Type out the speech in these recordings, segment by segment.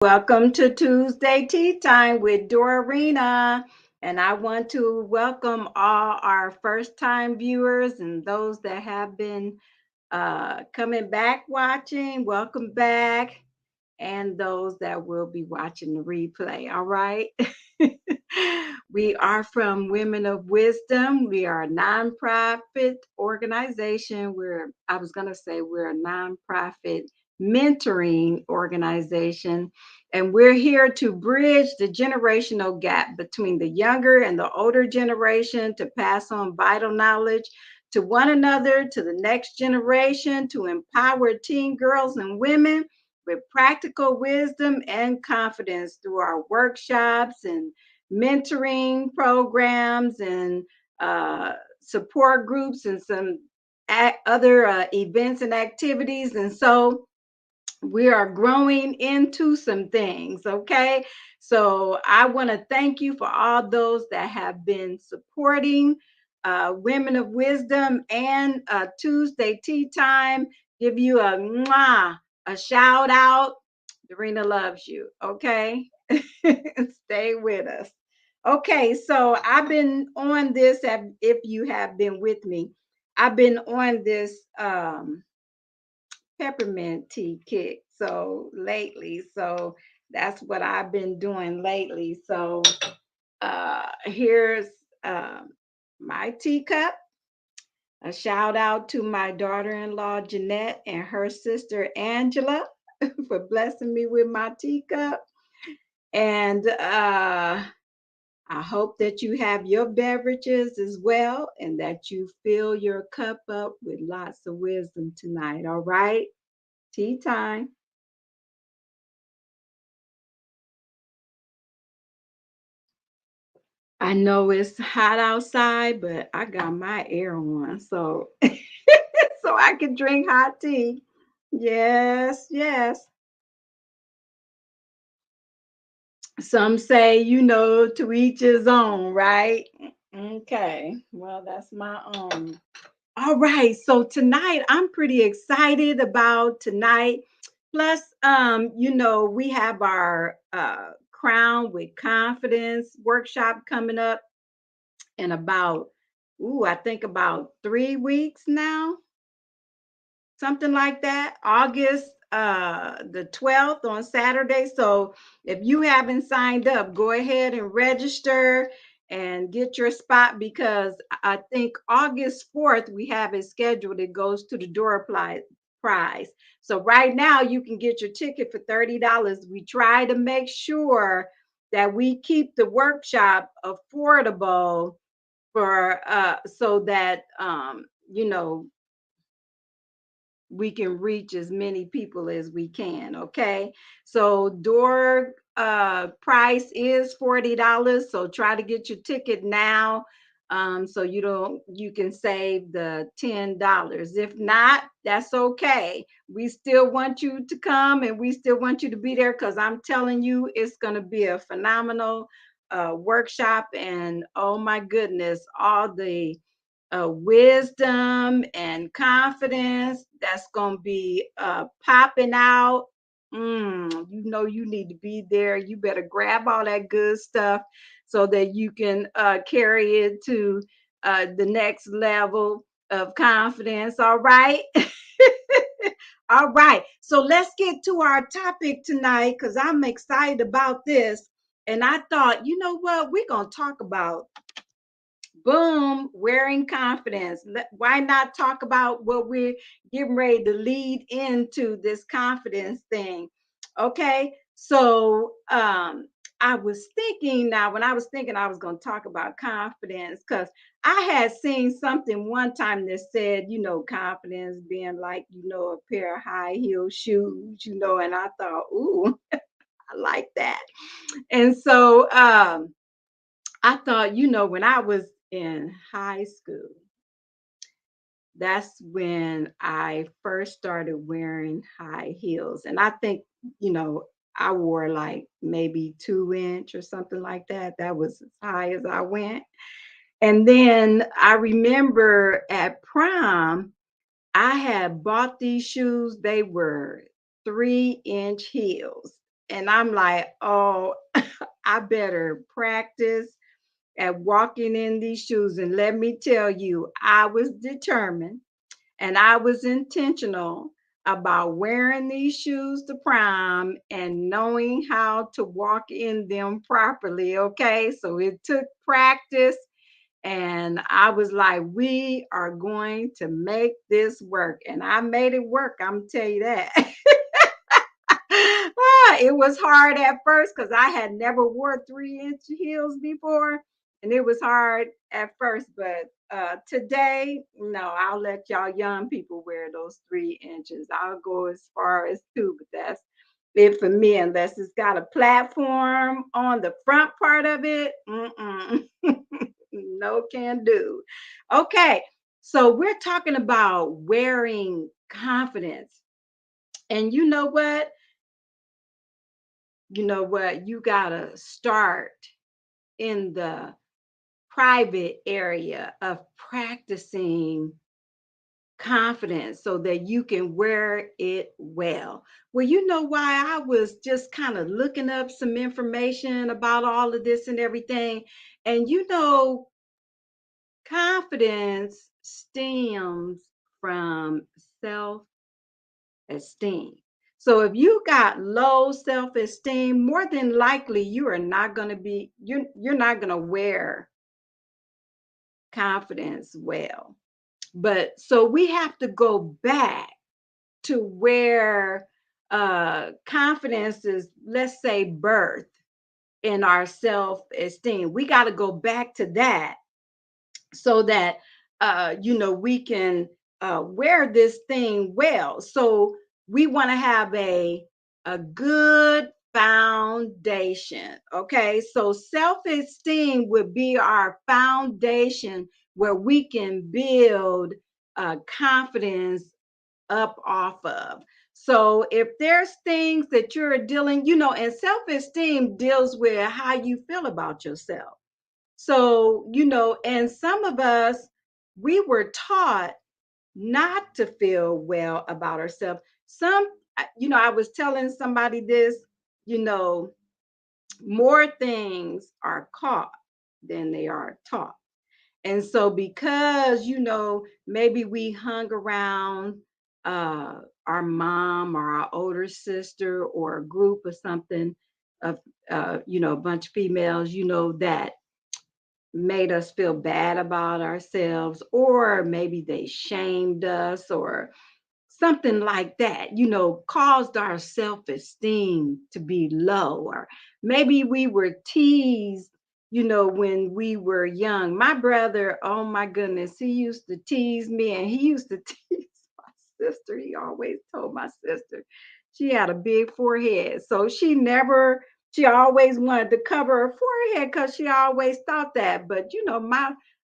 Welcome to Tuesday Tea Time with Dorina. And I want to welcome all our first time viewers and those that have been coming back watching. Welcome back. And those that will be watching the replay. All right. We are from Women of Wisdom. We are a nonprofit organization. I was going to say, we're a nonprofit mentoring organization. And we're here to bridge the generational gap between the younger and the older generation to pass on vital knowledge to one another, to the next generation, to empower teen girls and women with practical wisdom and confidence through our workshops and mentoring programs and support groups and some other events and activities. And so we are growing into some things. Okay. So I want to thank you for all those that have been supporting Women of Wisdom and Tuesday Tea Time. Give you a mwah, a shout out. Dorina loves you. Okay. Stay with us. Okay. So I've been on this, if you have been with me, I've been on this peppermint tea kick. So lately, so that's what I've been doing lately. So here's my teacup. A shout out to my daughter-in-law Jeanette and her sister Angela for blessing me with my teacup. And I hope that you have your beverages as well and that you fill your cup up with lots of wisdom tonight. All right. Tea time. I know it's hot outside, but I got my air on, so so I can drink hot tea. Yes, yes. Some say, to each his own, right? Okay. Well, that's my own. All right. So tonight I'm pretty excited about tonight. Plus, we have our Crown with Confidence workshop coming up in about, I think about 3 weeks now, something like that. August the 12th on Saturday. So if you haven't signed up, go ahead and register and get your spot because I think August 4th we have it scheduled. It goes to the prize. So right now you can get your ticket for $30. We try to make sure that we keep the workshop affordable for so that we can reach as many people as we can. Okay. So door price is $40. So try to get your ticket now. So you can save the $10. If not, that's okay. We still want you to come and we still want you to be there because I'm telling you, it's going to be a phenomenal workshop. And oh my goodness, all the wisdom and confidence that's going to be popping out. You need to be there. You better grab all that good stuff so that you can carry it to the next level of confidence. All right. All right. So let's get to our topic tonight because I'm excited about this. And I thought, you know what? We're going to talk about boom, wearing confidence. Why not talk about what we're getting ready to lead into this confidence thing? Okay. So I was thinking now, when I was thinking I was going to talk about confidence, because I had seen something one time that said, confidence being like, a pair of high heel shoes, and I thought, ooh, I like that. And so I thought, when I was in high school, that's when I first started wearing high heels. And I think, I wore like maybe 2 inch or something like that. That was as high as I went. And then I remember at prom, I had bought these shoes. They were 3-inch heels. And I'm like, oh, I better practice at walking in these shoes. And let me tell you, I was determined and I was intentional about wearing these shoes to prom and knowing how to walk in them properly. Okay. So it took practice. And I was like, we are going to make this work. And I made it work. I'm tell you that. It was hard at first because I had never wore 3-inch heels before, and it was hard at first. But today, no, I'll let y'all young people wear those 3 inches. I'll go as far as two, but that's it for me. Unless it's got a platform on the front part of it, no can do. Okay, so we're talking about wearing confidence, and you gotta start in the private area of practicing confidence so that you can wear it well. Well, you know why I was just kind of looking up some information about all of this and everything. And confidence stems from self esteem. So if you got low self-esteem, more than likely you are not going to be you're not going to wear confidence well. But so we have to go back to where confidence is, let's say, birth in our self-esteem. We got to go back to that so that we can wear this thing well. So we want to have a good foundation. Okay, so self-esteem would be our foundation where we can build confidence up off of. So if there's things that you're dealing, and self-esteem deals with how you feel about yourself. So, and some of us, we were taught not to feel well about ourselves. I was telling somebody this, you know, more things are caught than they are taught. And so, because, maybe we hung around our mom or our older sister or a group or something of, a bunch of females, that made us feel bad about ourselves, or maybe they shamed us or something like that, caused our self-esteem to be low. Or maybe we were teased, when we were young. My brother, oh my goodness, he used to tease me, and he used to tease my sister. He always told my sister she had a big forehead. So she always wanted to cover her forehead because she always thought that. But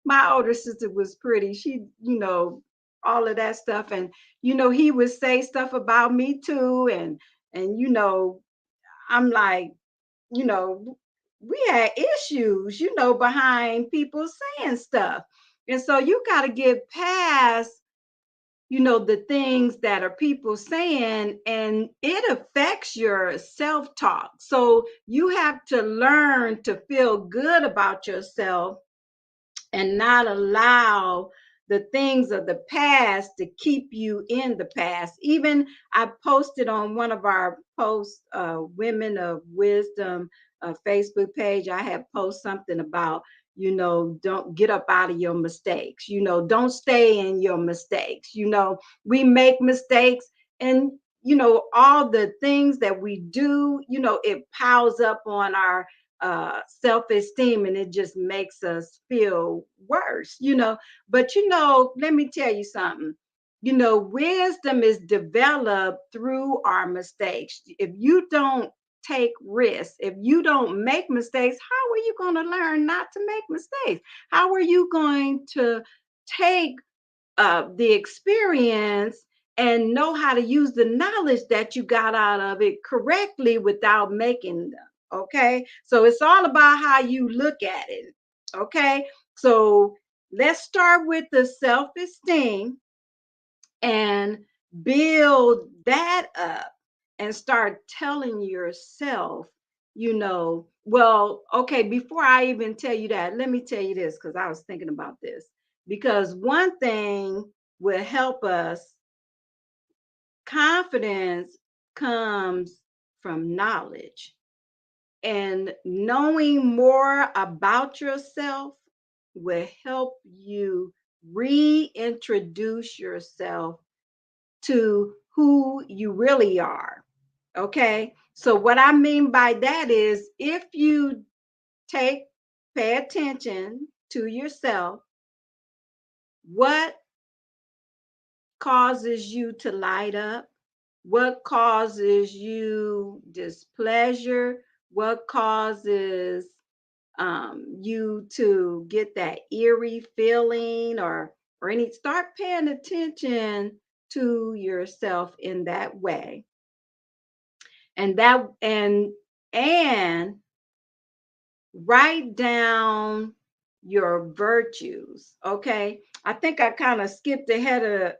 my older sister was pretty. She, all of that stuff. And he would say stuff about me too. And I'm like, you know, we had issues, behind people saying stuff. And so you got to get past, the things that are people saying, and it affects your self-talk. So you have to learn to feel good about yourself and not allow the things of the past to keep you in the past. Even I posted on one of our posts, Women of Wisdom Facebook page, I had posted something about, don't get up out of your mistakes, don't stay in your mistakes. We make mistakes, and, all the things that we do, it piles up on our self-esteem, and it just makes us feel worse. But let me tell you something. Wisdom is developed through our mistakes. If you don't take risks, if you don't make mistakes, how are you going to learn not to make mistakes? How are you going to take the experience and know how to use the knowledge that you got out of it correctly without making them? Okay, so it's all about how you look at it. Okay, so let's start with the self-esteem and build that up. and start telling yourself, well, okay, before I even tell you that, let me tell you this because I was thinking about this. Because one thing will help us, confidence comes from knowledge. And knowing more about yourself will help you reintroduce yourself to who you really are. Okay. So, what I mean by that is if you pay attention to yourself, what causes you to light up? What causes you displeasure? What causes you to get that eerie feeling or any, start paying attention to yourself in that way. And write down your virtues. Okay. I think I kind of skipped ahead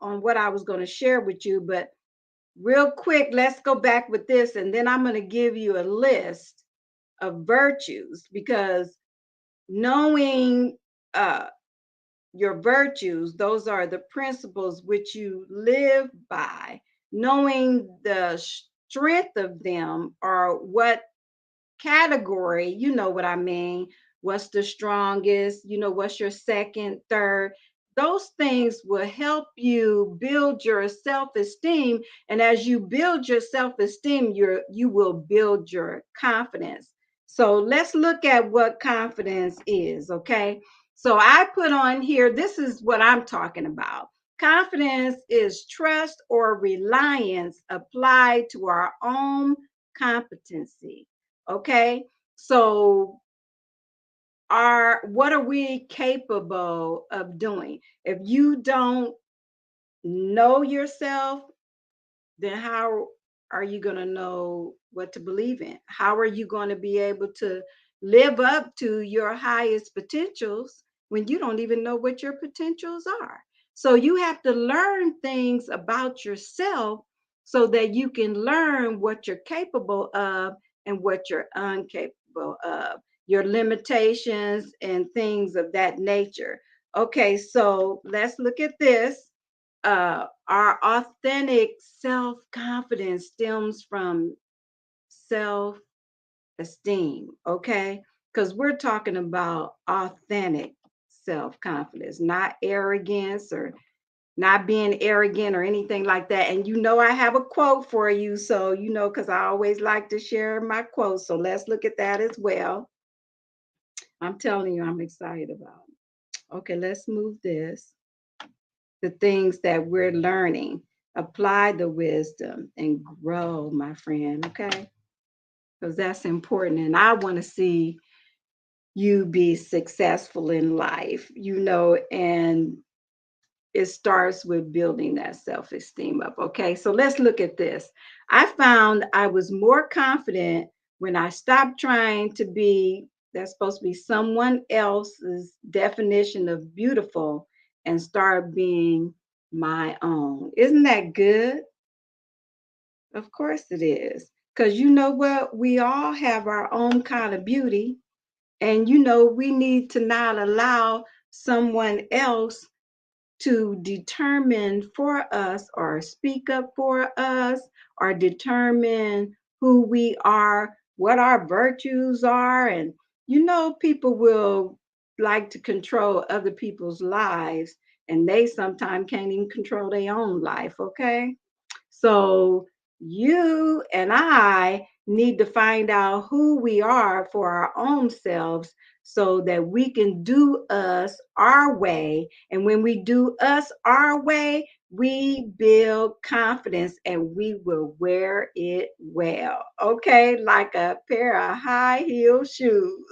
on what I was going to share with you, but real quick, let's go back with this, and then I'm going to give you a list of virtues, because knowing uh, your virtues, those are the principles which you live by. Knowing the strength of them, or what category, you know what I mean. What's the strongest? What's your second, third? Those things will help you build your self-esteem. And as you build your self-esteem, you will build your confidence. So let's look at what confidence is, okay? So I put on here, this is what I'm talking about. Confidence is trust or reliance applied to our own competency. Okay. So what are we capable of doing? If you don't know yourself, then how are you going to know what to believe in? How are you going to be able to live up to your highest potentials when you don't even know what your potentials are? So you have to learn things about yourself so that you can learn what you're capable of and what you're incapable of, your limitations and things of that nature. Okay, so let's look at this. Our authentic self confidence stems from self esteem, okay? Because we're talking about authentic self confidence, not arrogance or not being arrogant or anything like that. And I have a quote for you. So, because I always like to share my quotes. So let's look at that as well. I'm telling you, I'm excited about it. Okay, let's move this. The things that we're learning. Apply the wisdom and grow, my friend, okay? Because that's important. And I want to see you be successful in life, and it starts with building that self esteem up, okay? So let's look at this. I found I was more confident when I stopped trying to be, that's supposed to be someone else's definition of beautiful, and start being my own. Isn't that good? Of course it is. Because you know what? We all have our own kind of beauty. And we need to not allow someone else to determine for us or speak up for us or determine who we are, what our virtues are. And people will like to control other people's lives, and they sometimes can't even control their own life, okay? So you and I need to find out who we are for our own selves so that we can do us our way. And when we do us our way, we build confidence and we will wear it well. Okay, like a pair of high heel shoes.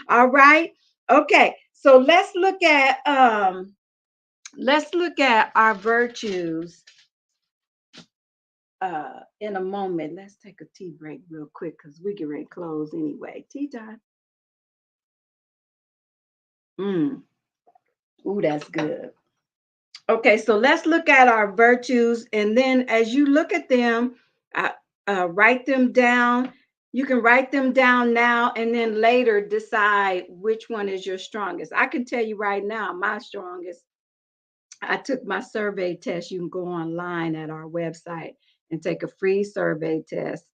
All right. Okay. So let's look at our virtues in a moment. Let's take a tea break real quick because we get ready to close anyway. Tea time. Mm. Ooh, that's good. Okay, so let's look at our virtues. And then as you look at them, uh, write them down. You can write them down now and then later decide which one is your strongest. I can tell you right now, my strongest, I took my survey test. You can go online at our website and take a free survey test.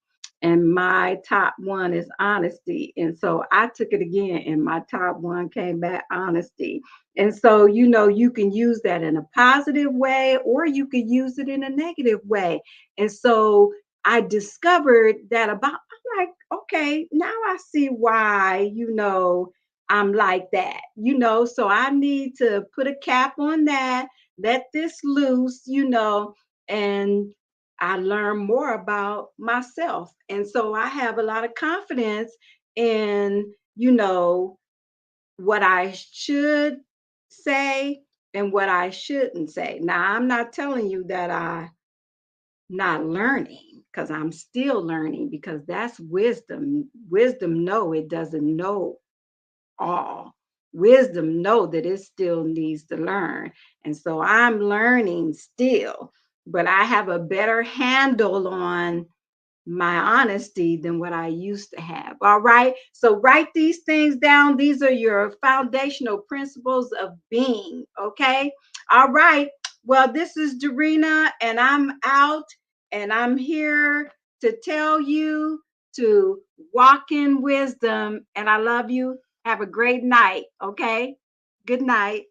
And my top one is honesty. And so I took it again, and my top one came back honesty. And so, you can use that in a positive way or you could use it in a negative way. And so I discovered that I'm like, okay, now I see why, I'm like that, so I need to put a cap on that, let this loose, and I learn more about myself. And so I have a lot of confidence in, what I should say and what I shouldn't say. Now, I'm not telling you that I not learning because I'm still learning because that's wisdom. Wisdom know it doesn't know all. Wisdom know that it still needs to learn. And so I'm learning still, but I have a better handle on my honesty than what I used to have. All right. So write these things down. These are your foundational principles of being. Okay. All right. Well, this is Dorina, and I'm out, and I'm here to tell you to walk in wisdom. And I love you. Have a great night. Okay. Good night.